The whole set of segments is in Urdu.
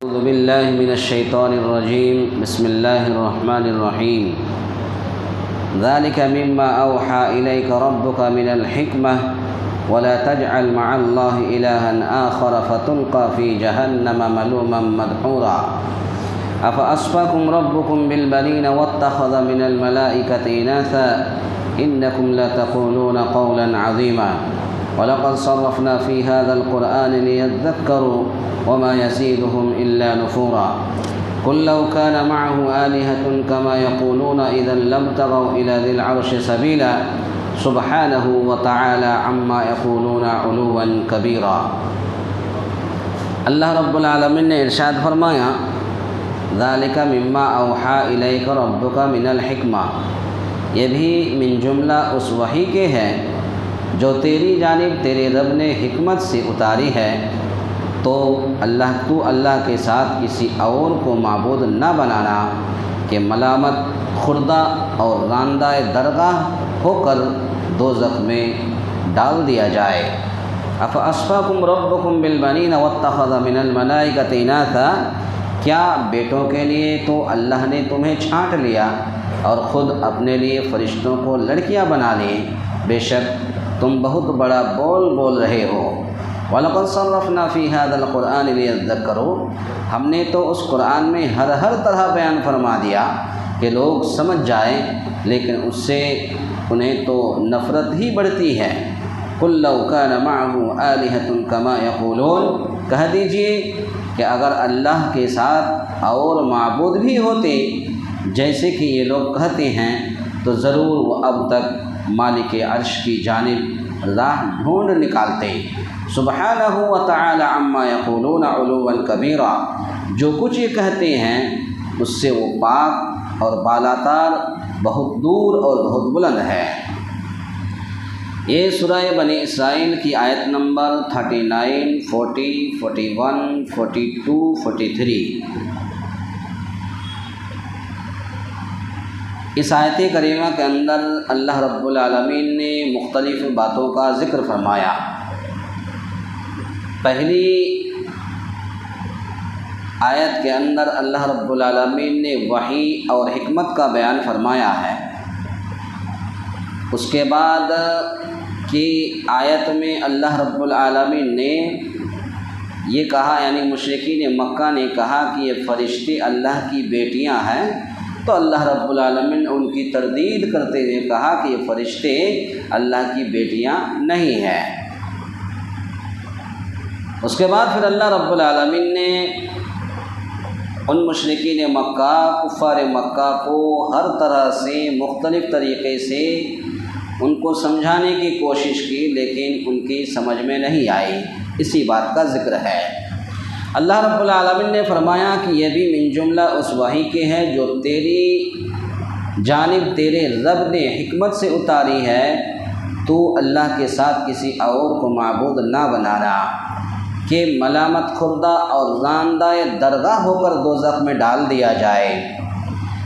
أعوذ بالله من الشيطان الرجيم. بسم الله الرحمن الرحيم. ذلك مما أوحى إليك ربك من الحكمة ولا تجعل مع الله إلها آخر فتلقى في جهنم ملوما مدحورا أفأصفاكم ربكم بالبنين واتخذ من الملائكة إناثا إنكم لتقولون قولا عظيما ولقد صرفنا في هذا القرآن ليذكروا وما يزيدهم إلا نفورا قل لو كان معه آلهة كما يقولون إذا لابتغوا إلى ذي العرش سبيلا سبحانه وتعالى عما يقولون علوا كبيرا۔ اللہ رب العالمین نے ارشاد فرمایا ذالک مما اوحی الیک ربک من الحکمہ، یہ بھی من جملہ اس وحی کے ہے جو تیری جانب تیرے رب نے حکمت سے اتاری ہے، تو اللہ کے ساتھ کسی اور کو معبود نہ بنانا کہ ملامت خوردہ اور راندہ درگاہ ہو کر دوزخ میں ڈال دیا جائے۔ افاصفاکم ربکم بالبنین واتخذ من الملائکۃ اناثا، کیا بیٹوں کے لیے تو اللہ نے تمہیں چھانٹ لیا اور خود اپنے لیے فرشتوں کو لڑکیاں بنا لی، بے شک تم بہت بڑا بول رہے ہو۔ وَلَقَدْ صَرَّفْنَا فِي هَذَا الْقُرْآنِ لِيَذَّكَّرُوا، ہم نے تو اس قرآن میں ہر طرح بیان فرما دیا کہ لوگ سمجھ جائیں، لیکن اس سے انہیں تو نفرت ہی بڑھتی ہے۔ قُلْ لَوْ كَانَ مَعَهُ آلِهَةٌ كَمَا يَقُولُونَ، کہہ دیجئے کہ اگر اللہ کے ساتھ اور معبود بھی ہوتے جیسے کہ یہ لوگ کہتے ہیں تو ضرور وہ اب تک مالک عرش کی جانب راہ ڈھونڈ نکالتے۔ سبحانہ وتعالی عما یقولون علوا کبیرا، جو کچھ یہ کہتے ہیں اس سے وہ پاک اور بالاتر، بہت دور اور بہت بلند ہے۔ یہ سورہ بنی اسرائیل کی آیت نمبر 39، 40، 41، 42، 43۔ اس آیت کریمہ کے اندر اللہ رب العالمین نے مختلف باتوں کا ذکر فرمایا۔ پہلی آیت کے اندر اللہ رب العالمین نے وحی اور حکمت کا بیان فرمایا ہے۔ اس کے بعد کی آیت میں اللہ رب العالمین نے یہ کہا، یعنی مشرکین مکہ نے کہا کہ یہ فرشتے اللہ کی بیٹیاں ہیں، تو اللہ رب العالمین نے ان کی تردید کرتے ہوئے کہا کہ یہ فرشتے اللہ کی بیٹیاں نہیں ہیں۔ اس کے بعد پھر اللہ رب العالمین نے ان مشرکین مکہ، کفار مکہ کو ہر طرح سے مختلف طریقے سے ان کو سمجھانے کی کوشش کی، لیکن ان کی سمجھ میں نہیں آئی۔ اسی بات کا ذکر ہے۔ اللہ رب العالمین نے فرمایا کہ یہ بھی من جملہ اس وحی کے ہے جو تیری جانب تیرے رب نے حکمت سے اتاری ہے، تو اللہ کے ساتھ کسی اور کو معبود نہ بنانا کہ ملامت خوردہ اور راندہ درگاہ ہو کر دوزخ میں ڈال دیا جائے۔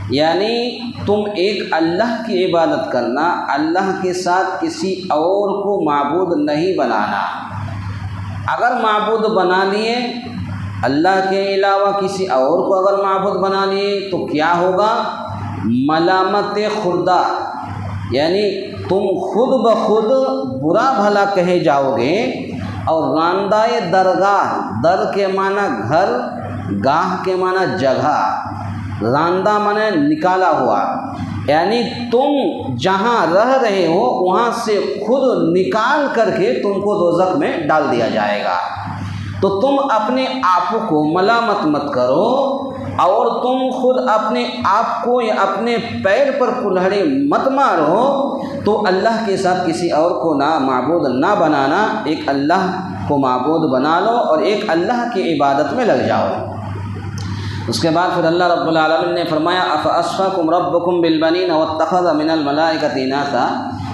یعنی تم ایک اللہ کی عبادت کرنا، اللہ کے ساتھ کسی اور کو معبود نہیں بنانا۔ اگر معبود بنا لیے اللہ کے علاوہ کسی اور کو اگر معبود بنا لیے تو کیا ہوگا؟ ملامت خوردہ، یعنی تم خود بخود برا بھلا کہے جاؤ گے، اور راندہ درگاہ، در کے معنی گھر، گاہ کے معنی جگہ، راندہ معنی نکالا ہوا، یعنی تم جہاں رہ رہے ہو وہاں سے خود نکال کر کے تم کو دوزخ میں ڈال دیا جائے گا۔ تو تم اپنے آپ کو ملامت مت کرو، اور تم خود اپنے آپ کو یا اپنے پیر پر کلہڑے مت مارو، تو اللہ کے ساتھ کسی اور کو معبود نہ بنانا، ایک اللہ کو معبود بنا لو اور ایک اللہ کی عبادت میں لگ جاؤ۔ اس کے بعد پھر اللہ رب العالمین نے فرمایا افاصفاکم ربکم بالبنین واتخذ من الملائکۃ اناثا،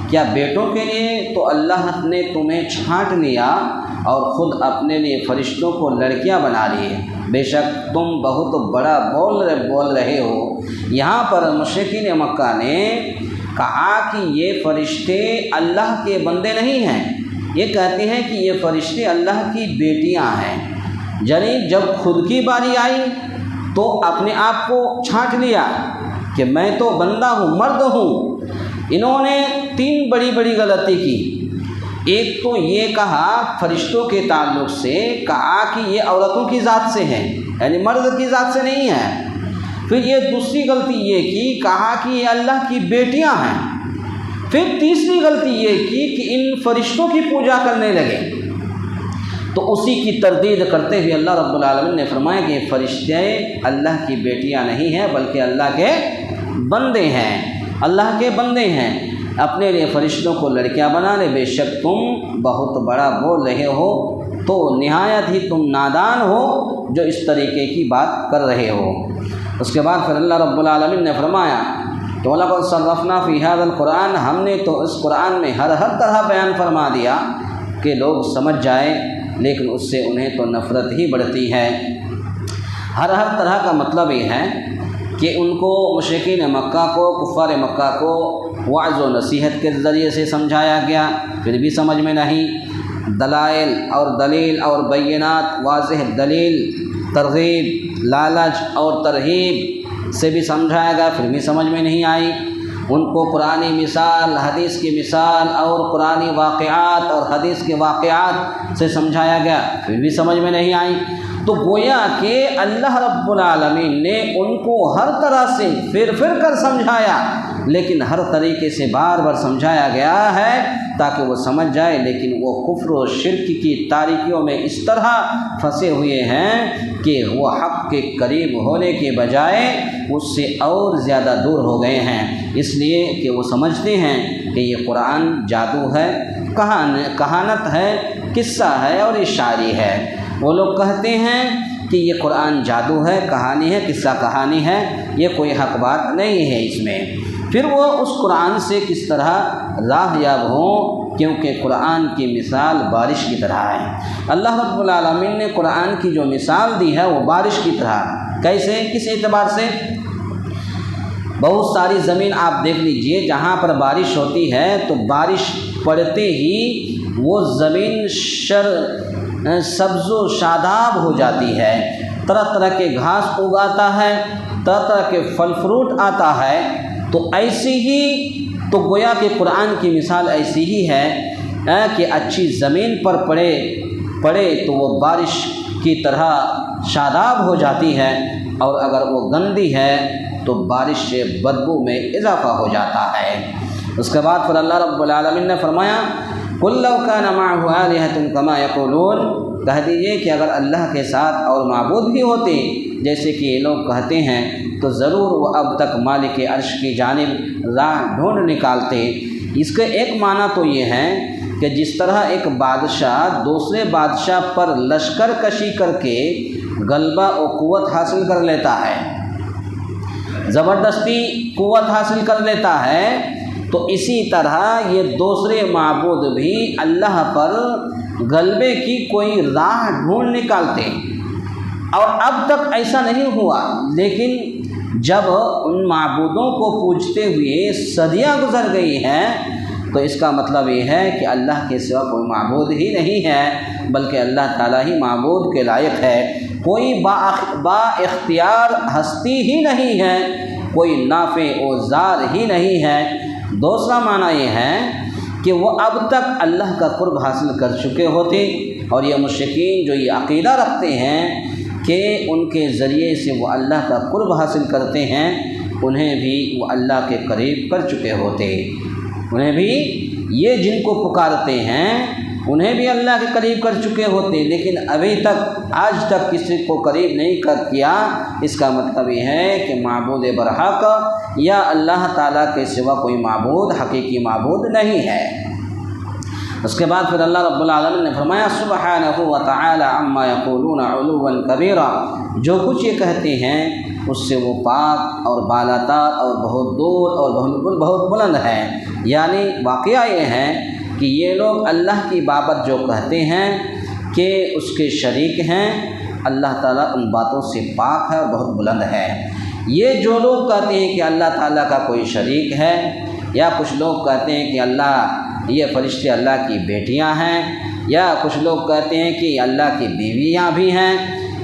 کیا بیٹوں کے لیے تو اللہ نے تمہیں چھانٹ لیا اور خود اپنے لیے فرشتوں کو لڑکیاں بنا لی، بے شک تم بہت بڑا بول رہے ہو۔ یہاں پر مشرکین مکہ نے کہا کہ یہ فرشتے اللہ کے بندے نہیں ہیں، یہ کہتے ہیں کہ یہ فرشتے اللہ کی بیٹیاں ہیں، یعنی جب خود کی باری آئی تو اپنے آپ کو چھانٹ لیا کہ میں تو بندہ ہوں، مرد ہوں۔ انہوں نے 3 بڑی بڑی غلطی کی۔ ایک تو یہ کہا فرشتوں کے تعلق سے، کہا کہ یہ عورتوں کی ذات سے ہیں، یعنی مرد کی ذات سے نہیں ہے۔ پھر یہ دوسری غلطی یہ کی، کہا کہ یہ اللہ کی بیٹیاں ہیں۔ پھر تیسری غلطی یہ کی کہ ان فرشتوں کی پوجا کرنے لگے۔ تو اسی کی تردید کرتے ہوئے اللہ رب العالمین نے فرمایا کہ فرشتے اللہ کی بیٹیاں نہیں ہیں بلکہ اللہ کے بندے ہیں، اللہ کے بندے ہیں۔ اپنے لیے فرشتوں کو لڑکیاں بنا لے، بے شک تم بہت بڑا بول رہے ہو، تو نہایت ہی تم نادان ہو جو اس طریقے کی بات کر رہے ہو۔ اس کے بعد پھر اللہ رب العالمین نے فرمایا کہ وَلَقَدْ صَرَّفْنَا فِي هَذَا الْقُرْآنِ، ہم نے تو اس قرآن میں ہر طرح بیان فرما دیا کہ لوگ سمجھ جائیں، لیکن اس سے انہیں تو نفرت ہی بڑھتی ہے۔ ہر طرح کا مطلب یہ ہے کہ ان کو مشرکین مکہ کو، کفار مکہ کو وعظ و نصیحت کے ذریعے سے سمجھایا گیا، پھر بھی سمجھ میں نہیں۔ دلائل اور دلیل اور بینات، واضح دلیل، ترغیب، لالچ اور ترہیب سے بھی سمجھایا گیا، پھر بھی سمجھ میں نہیں آئی۔ ان کو قرآنی مثال، حدیث کی مثال اور قرآنی واقعات اور حدیث کے واقعات سے سمجھایا گیا، پھر بھی سمجھ میں نہیں آئی۔ تو گویا کہ اللہ رب العالمین نے ان کو ہر طرح سے پھر کر سمجھایا، لیکن ہر طریقے سے بار بار سمجھایا گیا ہے تاکہ وہ سمجھ جائے، لیکن وہ کفر و شرک کی تاریکیوں میں اس طرح پھنسے ہوئے ہیں کہ وہ حق کے قریب ہونے کے بجائے اس سے اور زیادہ دور ہو گئے ہیں، اس لیے کہ وہ سمجھتے ہیں کہ یہ قرآن جادو ہے، کہانت ہے، قصہ ہے اور یہ شاعری ہے۔ وہ لوگ کہتے ہیں کہ یہ قرآن جادو ہے، کہانی ہے، قصہ کہانی ہے، یہ کوئی حق بات نہیں ہے اس میں۔ پھر وہ اس قرآن سے کس طرح راہ یاب ہوں، کیونکہ قرآن کی مثال بارش کی طرح ہے۔ اللہ رب العالمین نے قرآن کی جو مثال دی ہے وہ بارش کی طرح۔ کیسے؟ کس اعتبار سے؟ بہت ساری زمین آپ دیکھ لیجئے، جہاں پر بارش ہوتی ہے تو بارش پڑتے ہی وہ زمین سبز و شاداب ہو جاتی ہے، طرح طرح کے گھاس اگاتا ہے، طرح طرح کے پھل فروٹ آتا ہے۔ تو ایسی ہی تو گویا کہ قرآن کی مثال ایسی ہی ہے کہ اچھی زمین پر پڑے تو وہ بارش کی طرح شاداب ہو جاتی ہے، اور اگر وہ گندی ہے تو بارش سے بدبو میں اضافہ ہو جاتا ہے۔ اس کے بعد پھر اللہ رب العالمین نے فرمایا قُلْ لَوْ كَانَ مَعَهُ آلِهَةٌ كَمَا يَقُولُونَ، کہہ دیجئے کہ اگر اللہ کے ساتھ اور معبود بھی ہوتے جیسے کہ یہ لوگ کہتے ہیں تو ضرور وہ اب تک مالک عرش کی جانب راہ ڈھونڈ نکالتے۔ اس کے ایک معنی تو یہ ہے کہ جس طرح ایک بادشاہ دوسرے بادشاہ پر لشکر کشی کر کے غلبہ و قوت حاصل کر لیتا ہے، زبردستی قوت حاصل کر لیتا ہے، تو اسی طرح یہ دوسرے معبود بھی اللہ پر غلبے کی کوئی راہ ڈھونڈ نکالتے، اور اب تک ایسا نہیں ہوا، لیکن جب ان معبودوں کو پوجتے ہوئے صدیاں گزر گئی ہیں تو اس کا مطلب یہ ہے کہ اللہ کے سوا کوئی معبود ہی نہیں ہے، بلکہ اللہ تعالیٰ ہی معبود کے لائق ہے۔ کوئی با اختیار ہستی ہی نہیں ہے، کوئی نافع و ضار ہی نہیں ہے۔ دوسرا معنی یہ ہے کہ وہ اب تک اللہ کا قرب حاصل کر چکے ہوتے، اور یہ مشرکین جو یہ عقیدہ رکھتے ہیں کہ ان کے ذریعے سے وہ اللہ کا قرب حاصل کرتے ہیں، انہیں بھی وہ اللہ کے قریب کر چکے ہوتے، انہیں بھی یہ جن کو پکارتے ہیں انہیں بھی اللہ کے قریب کر چکے ہوتے، لیکن ابھی تک آج تک کسی کو قریب نہیں کیا۔ اس کا مطلب یہ ہے کہ معبود برحق یا اللہ تعالیٰ کے سوا کوئی معبود حقیقی معبود نہیں ہے۔ اس کے بعد پھر اللہ رب العالمین نے فرمایا سبحانہ وتعالی عما یقولون علوا کبیرا، جو کچھ یہ کہتے ہیں اس سے وہ پاک اور بالاتر اور بہت دور اور بہت بلند ہے۔ یعنی واقعہ یہ ہے کہ یہ لوگ اللہ کی بابت جو کہتے ہیں کہ اس کے شریک ہیں، اللہ تعالیٰ ان باتوں سے پاک ہے اور بہت بلند ہے۔ یہ جو لوگ کہتے ہیں کہ اللہ تعالیٰ کا کوئی شریک ہے، یا کچھ لوگ کہتے ہیں کہ یہ فرشتے اللہ کی بیٹیاں ہیں، یا کچھ لوگ کہتے ہیں کہ اللہ کی بیویاں بھی ہیں،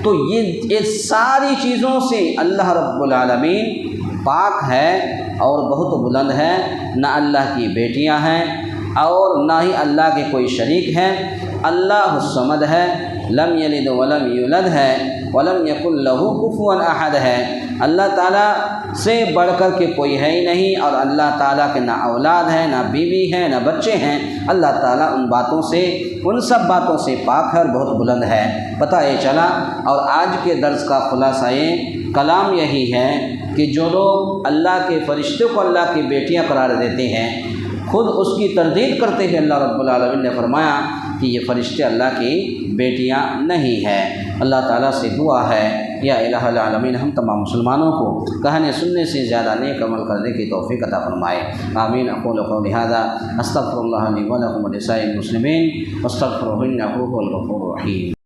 تو یہ ساری چیزوں سے اللہ رب العالمین پاک ہے اور بہت بلند ہے۔ نہ اللہ کی بیٹیاں ہیں اور نہ ہی اللہ کے کوئی شریک ہے۔ اللہ الصمد ہے، لم یلد ولم یولد ہے، ولم یکن لہ کفوا احد ہے۔ اللہ تعالیٰ سے بڑھ کر کے کوئی ہے ہی نہیں، اور اللہ تعالیٰ کے نہ اولاد ہے، نہ بیوی ہے، نہ بچے ہیں۔ اللہ تعالیٰ ان سب باتوں سے پاک ہے اور بہت بلند ہے۔ پتہ یہ چلا، اور آج کے درس کا خلاصہ کلام یہی ہے کہ جو لوگ اللہ کے فرشتوں کو اللہ کی بیٹیاں قرار دیتے ہیں، خود اس کی تردید کرتے ہوئے اللہ رب العالمین نے فرمایا کہ یہ فرشتے اللہ کی بیٹیاں نہیں ہیں۔ اللہ تعالیٰ سے دعا ہے، یا الہ العالمین ہم تمام مسلمانوں کو کہنے سننے سے زیادہ نیک عمل کرنے کی توفیق عطا فرمائے۔ آمین۔ اقول قولی ھذا استغفر اللہ لی ولکم ولسائر المسلمین واستغفروہ انہ ھو الغفور الرحیم۔